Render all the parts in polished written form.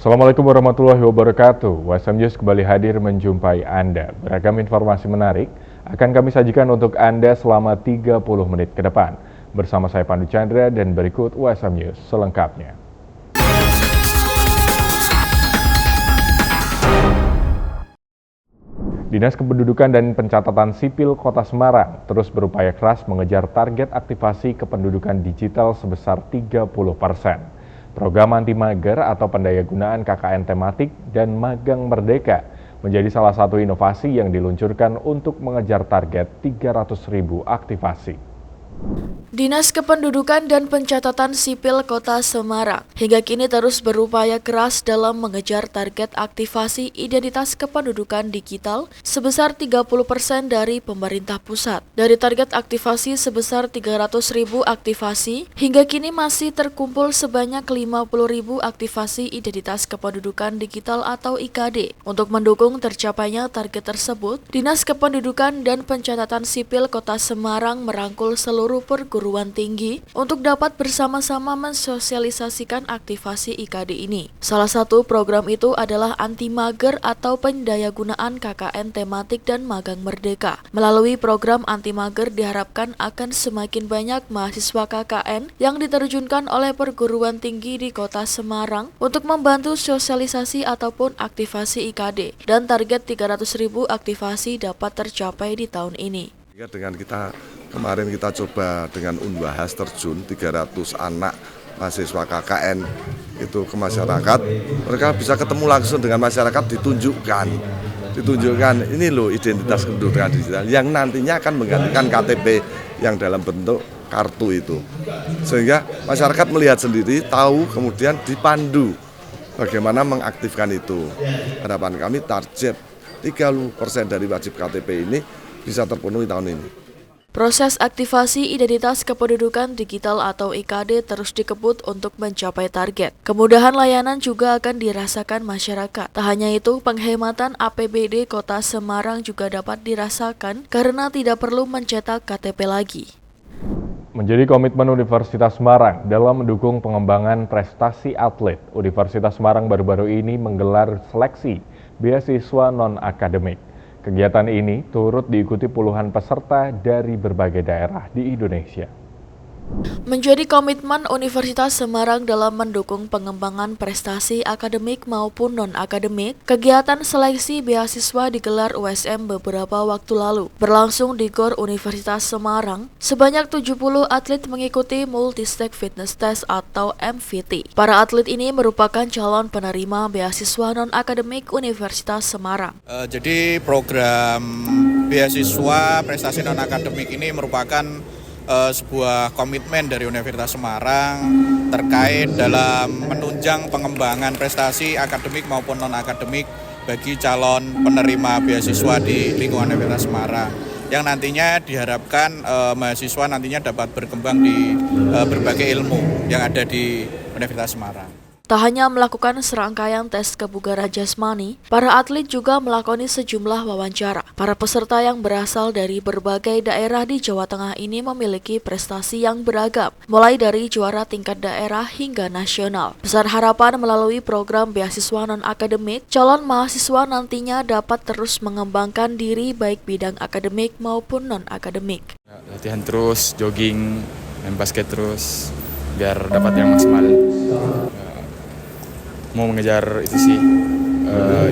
Assalamualaikum warahmatullahi wabarakatuh. WSM News kembali hadir menjumpai Anda. Beragam informasi menarik akan kami sajikan untuk Anda selama 30 menit ke depan. Bersama saya Pandu Chandra dan berikut WSM News selengkapnya. Dinas Kependudukan dan Pencatatan Sipil Kota Semarang terus berupaya keras mengejar target aktivasi kependudukan digital sebesar 30%. Program anti mager atau pendayagunaan KKN tematik dan magang merdeka menjadi salah satu inovasi yang diluncurkan untuk mengejar target 300.000 aktivasi. Dinas Kependudukan dan Pencatatan Sipil Kota Semarang hingga kini terus berupaya keras dalam mengejar target aktivasi identitas kependudukan digital sebesar 30% dari pemerintah pusat. Dari target aktivasi sebesar 300.000 aktivasi, hingga kini masih terkumpul sebanyak 50.000 aktivasi identitas kependudukan digital atau IKD. Untuk mendukung tercapainya target tersebut, Dinas Kependudukan dan Pencatatan Sipil Kota Semarang merangkul seluruh perguruan tinggi untuk dapat bersama-sama mensosialisasikan aktivasi IKD ini. Salah satu program itu adalah anti mager atau pendayagunaan KKN tematik dan magang merdeka. Melalui program anti mager diharapkan akan semakin banyak mahasiswa KKN yang diterjunkan oleh perguruan tinggi di Kota Semarang untuk membantu sosialisasi ataupun aktivasi IKD, dan target 300.000 aktivasi dapat tercapai di tahun ini. Dengan kemarin kita coba dengan Unbahas terjun 300 anak mahasiswa KKN itu ke masyarakat, mereka bisa ketemu langsung dengan masyarakat, ditunjukkan ini loh identitas kependudukan digital yang nantinya akan menggantikan KTP yang dalam bentuk kartu itu, sehingga masyarakat melihat sendiri, tahu, kemudian dipandu bagaimana mengaktifkan itu. Harapan kami target 30% dari wajib KTP ini bisa terpenuhi tahun ini. Proses aktivasi identitas kependudukan digital atau IKD terus dikebut untuk mencapai target. Kemudahan layanan juga akan dirasakan masyarakat. Tak hanya itu, penghematan APBD Kota Semarang juga dapat dirasakan karena tidak perlu mencetak KTP lagi. Menjadi komitmen Universitas Semarang dalam mendukung pengembangan prestasi atlet, Universitas Semarang baru-baru ini menggelar seleksi beasiswa non-akademik. Kegiatan ini turut diikuti puluhan peserta dari berbagai daerah di Indonesia. Menjadi komitmen Universitas Semarang dalam mendukung pengembangan prestasi akademik maupun non-akademik, kegiatan seleksi beasiswa digelar USM beberapa waktu lalu. Berlangsung di GOR Universitas Semarang, sebanyak 70 atlet mengikuti Multi-Stage Fitness Test atau MFT. Para atlet ini merupakan calon penerima beasiswa non-akademik Universitas Semarang. Jadi program beasiswa prestasi non-akademik ini merupakan sebuah komitmen dari Universitas Semarang terkait dalam menunjang pengembangan prestasi akademik maupun non-akademik bagi calon penerima beasiswa di lingkungan Universitas Semarang, yang nantinya diharapkan mahasiswa nantinya dapat berkembang di berbagai ilmu yang ada di Universitas Semarang. Tak hanya melakukan serangkaian tes kebugaran jasmani, para atlet juga melakoni sejumlah wawancara. Para peserta yang berasal dari berbagai daerah di Jawa Tengah ini memiliki prestasi yang beragam, mulai dari juara tingkat daerah hingga nasional. Besar harapan melalui program beasiswa non-akademik, calon mahasiswa nantinya dapat terus mengembangkan diri baik bidang akademik maupun non-akademik. Latihan terus, jogging, main basket terus, biar dapat yang maksimal. Mau mengejar itu sih,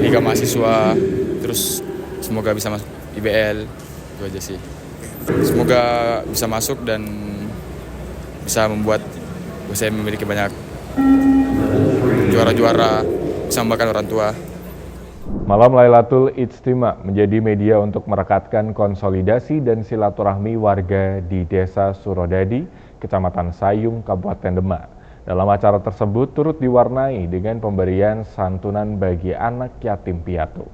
Liga Mahasiswa, terus semoga bisa masuk IBL, itu aja sih. Semoga bisa masuk dan bisa membuat saya memiliki banyak juara-juara, bisa membanggakan orang tua. Malam Lailatul Ijtima menjadi media untuk merekatkan konsolidasi dan silaturahmi warga di Desa Surodadi, Kecamatan Sayung, Kabupaten Demak. Dalam acara tersebut turut diwarnai dengan pemberian santunan bagi anak yatim piatu.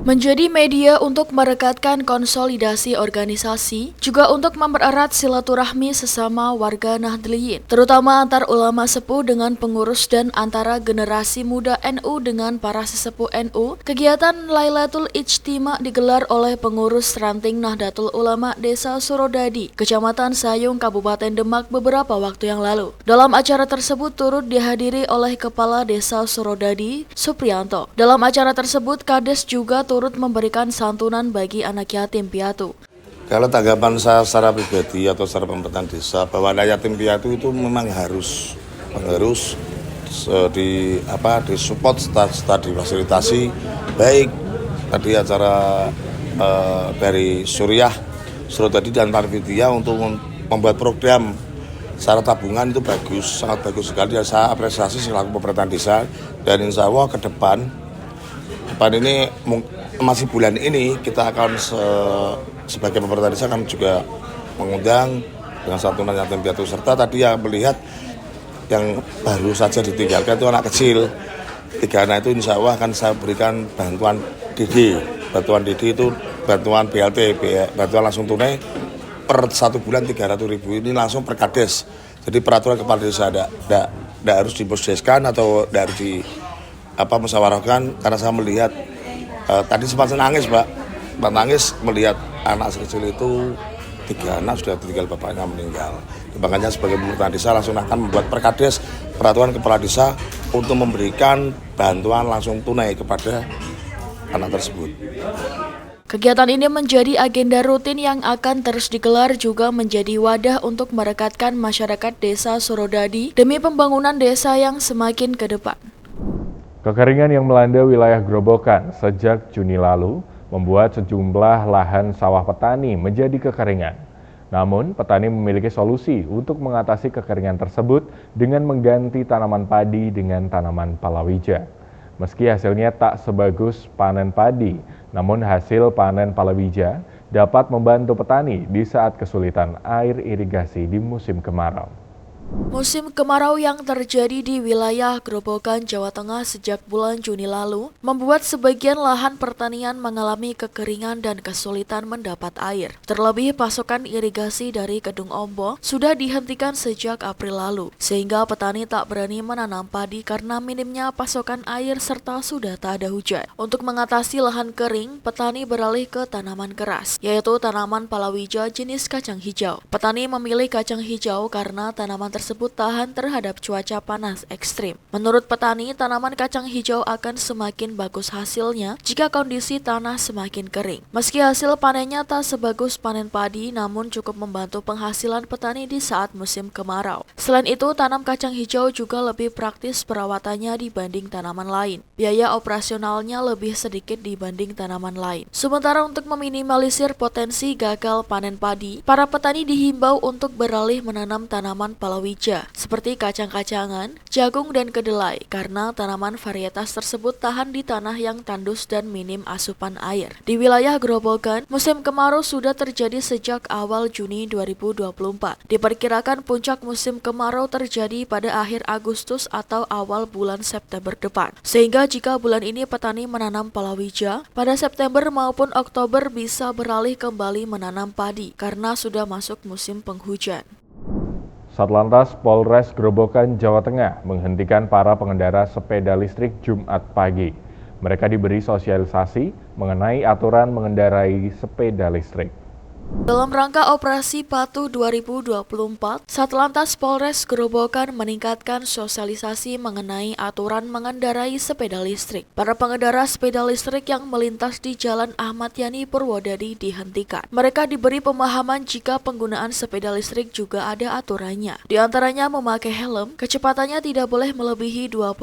Menjadi media untuk merekatkan konsolidasi organisasi, juga untuk mempererat silaturahmi sesama warga Nahdliyin, terutama antar ulama sepuh dengan pengurus dan antara generasi muda NU dengan para sesepuh NU. Kegiatan Lailatul Ijtima digelar oleh pengurus ranting Nahdlatul Ulama Desa Surodadi, Kecamatan Sayung, Kabupaten Demak beberapa waktu yang lalu. Dalam acara tersebut turut dihadiri oleh Kepala Desa Surodadi, Supriyanto. Dalam acara tersebut, Kades juga turut memberikan santunan bagi anak yatim piatu. Kalau tanggapan saya secara pribadi atau secara pemerintahan desa bahwa anak yatim piatu itu memang harus disupport serta difasilitasi, baik tadi acara dari Suriah tadi dan Tarvidiyah untuk membuat program secara tabungan itu bagus, sangat bagus sekali. Saya apresiasi selaku pemerintahan desa, dan insya Allah ke depan ini masih bulan ini kita akan sebagai pemerintah desa akan juga mengundang dengan santunan yatim piatu, serta tadi yang melihat yang baru saja ditinggalkan itu anak kecil 3 anak itu insya Allah akan saya berikan bantuan DD itu bantuan BLT, bantuan langsung tunai per 1 bulan 300.000 ini langsung per Kades. Jadi peraturan kepala desa tidak harus diposdeskan atau tidak harus musyawarahkan, karena saya melihat tadi sempat nangis Pak, nangis melihat anak kecil itu 3 anak sudah ditinggal bapaknya meninggal. Makanya sebagai pemerintahan desa langsung akan membuat perkades peraturan kepala desa untuk memberikan bantuan langsung tunai kepada anak tersebut. Kegiatan ini menjadi agenda rutin yang akan terus digelar, juga menjadi wadah untuk merekatkan masyarakat Desa Surodadi demi pembangunan desa yang semakin ke depan. Kekeringan yang melanda wilayah Grobogan sejak Juni lalu membuat sejumlah lahan sawah petani menjadi kekeringan. Namun, petani memiliki solusi untuk mengatasi kekeringan tersebut dengan mengganti tanaman padi dengan tanaman palawija. Meski hasilnya tak sebagus panen padi, namun hasil panen palawija dapat membantu petani di saat kesulitan air irigasi di musim kemarau. Musim kemarau yang terjadi di wilayah Grobogan, Jawa Tengah sejak bulan Juni lalu membuat sebagian lahan pertanian mengalami kekeringan dan kesulitan mendapat air. Terlebih pasokan irigasi dari Kedung Ombo sudah dihentikan sejak April lalu, sehingga petani tak berani menanam padi karena minimnya pasokan air serta sudah tak ada hujan. Untuk mengatasi lahan kering, petani beralih ke tanaman keras, yaitu tanaman palawija jenis kacang hijau. Petani memilih kacang hijau karena tanaman tersebut tahan terhadap cuaca panas ekstrim. Menurut petani, tanaman kacang hijau akan semakin bagus hasilnya jika kondisi tanah semakin kering. Meski hasil panennya tak sebagus panen padi, namun cukup membantu penghasilan petani di saat musim kemarau. Selain itu, tanam kacang hijau juga lebih praktis perawatannya dibanding tanaman lain. Biaya operasionalnya lebih sedikit dibanding tanaman lain. Sementara untuk meminimalisir potensi gagal panen padi, para petani dihimbau untuk beralih menanam tanaman palawija seperti kacang-kacangan, jagung, dan kedelai karena tanaman varietas tersebut tahan di tanah yang tandus dan minim asupan air. Di wilayah Grobogan, musim kemarau sudah terjadi sejak awal Juni 2024. Diperkirakan puncak musim kemarau terjadi pada akhir Agustus atau awal bulan September depan. Sehingga jika bulan ini petani menanam palawija, pada September maupun Oktober bisa beralih kembali menanam padi karena sudah masuk musim penghujan. Satlantas Polres Grobogan, Jawa Tengah menghentikan para pengendara sepeda listrik Jumat pagi. Mereka diberi sosialisasi mengenai aturan mengendarai sepeda listrik. Dalam rangka Operasi Patuh 2024, Satlantas Polres Grobogan meningkatkan sosialisasi mengenai aturan mengendarai sepeda listrik. Para pengendara sepeda listrik yang melintas di Jalan Ahmad Yani Purwodadi dihentikan. Mereka diberi pemahaman jika penggunaan sepeda listrik juga ada aturannya. Di antaranya memakai helm, kecepatannya tidak boleh melebihi 25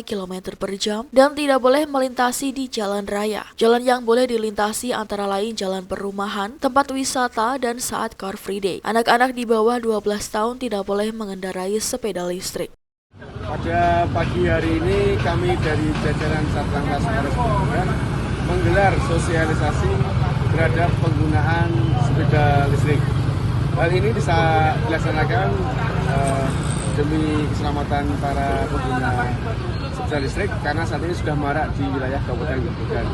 km per jam, dan tidak boleh melintasi di jalan raya. Jalan yang boleh dilintasi antara lain jalan perumahan, tempat wisata, dan saat Car Free Day. Anak-anak di bawah 12 tahun tidak boleh mengendarai sepeda listrik. Pada pagi hari ini kami dari jajaran Satlantas Polres Grobogan menggelar sosialisasi terhadap penggunaan sepeda listrik. Hal ini bisa dilaksanakan demi keselamatan para pengguna sepeda listrik karena saat ini sudah marak di wilayah Kabupaten Grobogan.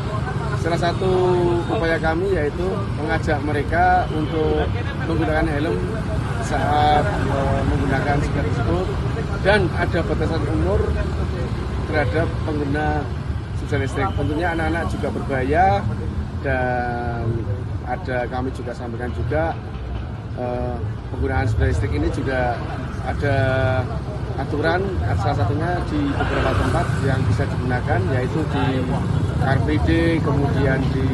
salah satu upaya kami yaitu mengajak mereka untuk menggunakan helm saat menggunakan sepeda tersebut, dan ada batasan umur terhadap pengguna sepeda listrik. Tentunya anak-anak juga berbahaya, dan kami juga sampaikan juga penggunaan sepeda listrik ini juga ada aturan, salah satunya di beberapa tempat yang bisa digunakan, yaitu di Car Free Day, kemudian di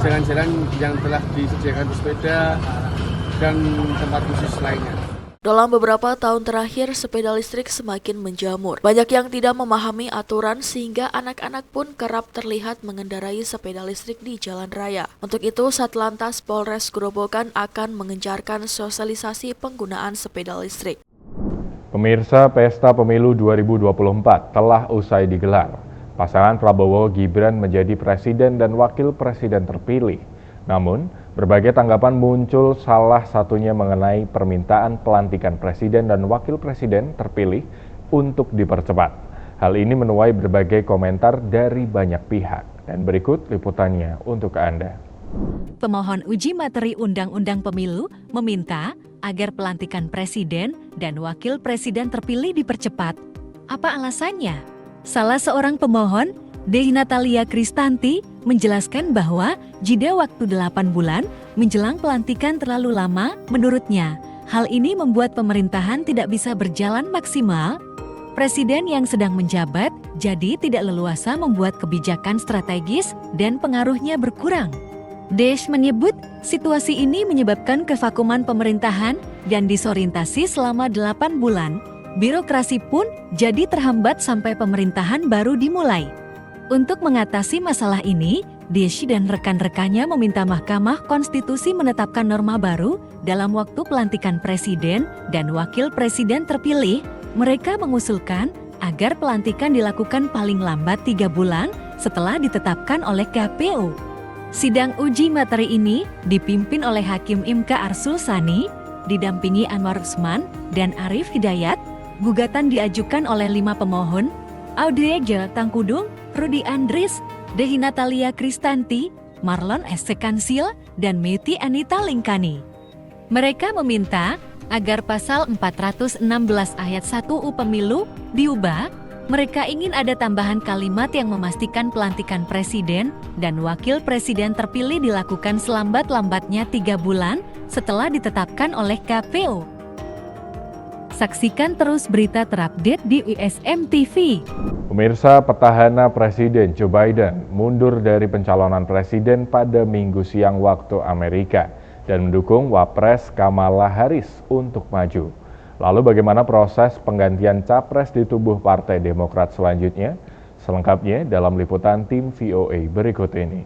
jalan-jalan yang telah disediakan sepeda, dan tempat khusus lainnya. Dalam beberapa tahun terakhir, sepeda listrik semakin menjamur. Banyak yang tidak memahami aturan sehingga anak-anak pun kerap terlihat mengendarai sepeda listrik di jalan raya. Untuk itu, Satlantas Polres Grobogan akan mengencarkan sosialisasi penggunaan sepeda listrik. Pemirsa, Pesta Pemilu 2024 telah usai digelar. Pasangan Prabowo Gibran menjadi presiden dan wakil presiden terpilih. Namun, berbagai tanggapan muncul, salah satunya mengenai permintaan pelantikan presiden dan wakil presiden terpilih untuk dipercepat. Hal ini menuai berbagai komentar dari banyak pihak. Dan berikut liputannya untuk Anda. Pemohon uji materi Undang-Undang Pemilu meminta agar pelantikan presiden dan wakil presiden terpilih dipercepat. Apa alasannya? Salah seorang pemohon, Dehi Natalia Kristanti, menjelaskan bahwa jeda waktu 8 bulan menjelang pelantikan terlalu lama menurutnya. Hal ini membuat pemerintahan tidak bisa berjalan maksimal. Presiden yang sedang menjabat jadi tidak leluasa membuat kebijakan strategis dan pengaruhnya berkurang. Desh menyebut situasi ini menyebabkan kevakuman pemerintahan dan disorientasi selama 8 bulan. Birokrasi pun jadi terhambat sampai pemerintahan baru dimulai. Untuk mengatasi masalah ini, Desh dan rekan-rekannya meminta Mahkamah Konstitusi menetapkan norma baru dalam waktu pelantikan presiden dan wakil presiden terpilih. Mereka mengusulkan agar pelantikan dilakukan paling lambat 3 bulan setelah ditetapkan oleh KPU. Sidang uji materi ini dipimpin oleh Hakim Imka Arsul Sani, didampingi Anwar Usman dan Arif Hidayat. Gugatan diajukan oleh 5 pemohon, Audrey Tangkudung, Rudi Andris, Dehi Natalia Kristanti, Marlon S. Sekansil, dan Meti Anita Lingkani. Mereka meminta agar pasal 416 ayat 1 UU Pemilu diubah. Mereka ingin ada tambahan kalimat yang memastikan pelantikan presiden dan wakil presiden terpilih dilakukan selambat-lambatnya 3 bulan setelah ditetapkan oleh KPU. Saksikan terus berita terupdate di USM TV. Pemirsa, petahana Presiden Joe Biden mundur dari pencalonan presiden pada Minggu siang waktu Amerika dan mendukung Wapres Kamala Harris untuk maju. Lalu bagaimana proses penggantian capres di tubuh Partai Demokrat selanjutnya? Selengkapnya dalam liputan tim VOA berikut ini.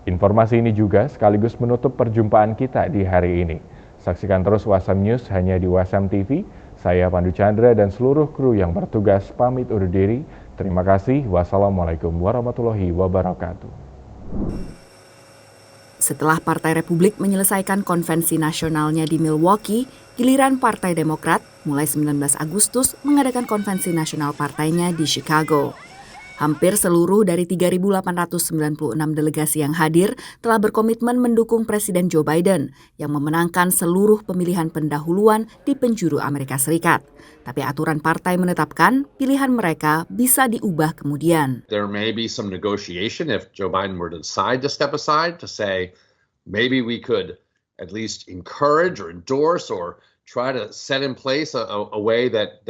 Informasi ini juga sekaligus menutup perjumpaan kita di hari ini. Saksikan terus Wasam News hanya di Wasam TV. Saya Pandu Chandra dan seluruh kru yang bertugas pamit undur diri. Terima kasih. Wassalamualaikum warahmatullahi wabarakatuh. Setelah Partai Republik menyelesaikan konvensi nasionalnya di Milwaukee, giliran Partai Demokrat mulai 19 Agustus mengadakan konvensi nasional partainya di Chicago. Hampir seluruh dari 3.896 delegasi yang hadir telah berkomitmen mendukung Presiden Joe Biden yang memenangkan seluruh pemilihan pendahuluan di penjuru Amerika Serikat. Tapi aturan partai menetapkan pilihan mereka bisa diubah kemudian. There may be some negotiation if Joe Biden were to decide to step aside to say maybe we could at least encourage or endorse or try to set in place a way that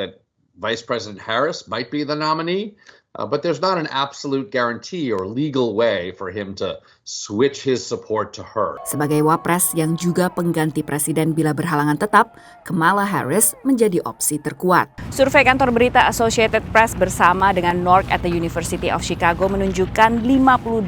Vice President Harris might be the nominee. But there's not an absolute guarantee or legal way for him to switch his support to her. Sebagai wapres yang juga pengganti presiden bila berhalangan tetap, Kamala Harris menjadi opsi terkuat. Survei kantor berita Associated Press bersama dengan NORC at the University of Chicago menunjukkan 58%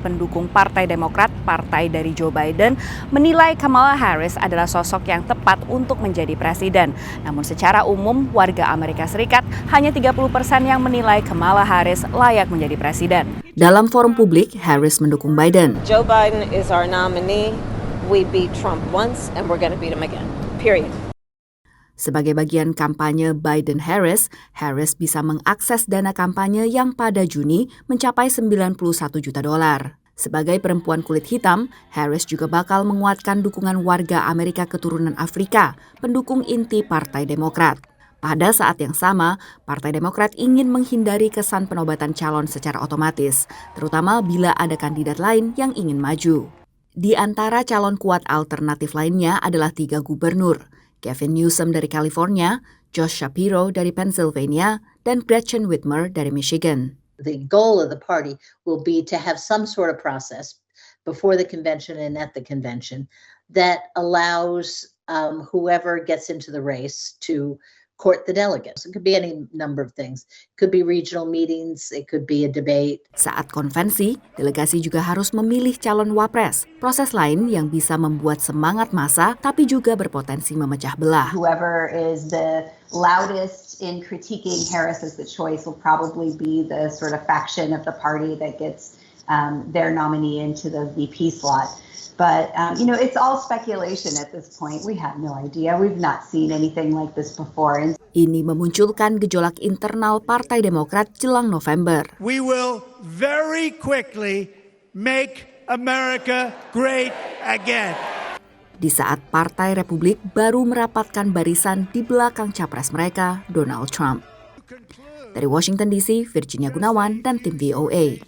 pendukung Partai Demokrat, partai dari Joe Biden, menilai Kamala Harris adalah sosok yang tepat untuk menjadi presiden. Namun secara umum, warga Amerika Serikat hanya 30% yang menilai Kamala Harris layak menjadi presiden. Dalam forum publik, Harris mendukung Biden. Joe Biden is our nominee. We beat Trump once and we're going to beat him again. Period. Sebagai bagian kampanye Biden-Harris, Harris bisa mengakses dana kampanye yang pada Juni mencapai 91 juta dolar. Sebagai perempuan kulit hitam, Harris juga bakal menguatkan dukungan warga Amerika keturunan Afrika, pendukung inti Partai Demokrat. Pada saat yang sama, Partai Demokrat ingin menghindari kesan penobatan calon secara otomatis, terutama bila ada kandidat lain yang ingin maju. Di antara calon kuat alternatif lainnya adalah 3 gubernur, Gavin Newsom dari California, Josh Shapiro dari Pennsylvania, dan Gretchen Whitmer dari Michigan. The goal of the party will be to have some sort of process before the convention and at the convention that allows whoever gets into the race to court the delegates. It could be any number of things. It could be regional meetings, it could be a debate. Saat konvensi, delegasi juga harus memilih calon wapres. Proses lain yang bisa membuat semangat massa tapi juga berpotensi memecah belah. Whoever is the loudest in critiquing Harris as the choice will probably be the sort of faction of the party that gets their nominee into the VP slot. But, it's all speculation at this point. We have no idea. We've not seen anything like this before. Ini memunculkan gejolak internal Partai Demokrat jelang November. We will very quickly make America great again. Di saat Partai Republik baru merapatkan barisan di belakang capres mereka, Donald Trump. Dari Washington DC, Virginia Gunawan dan tim VOA.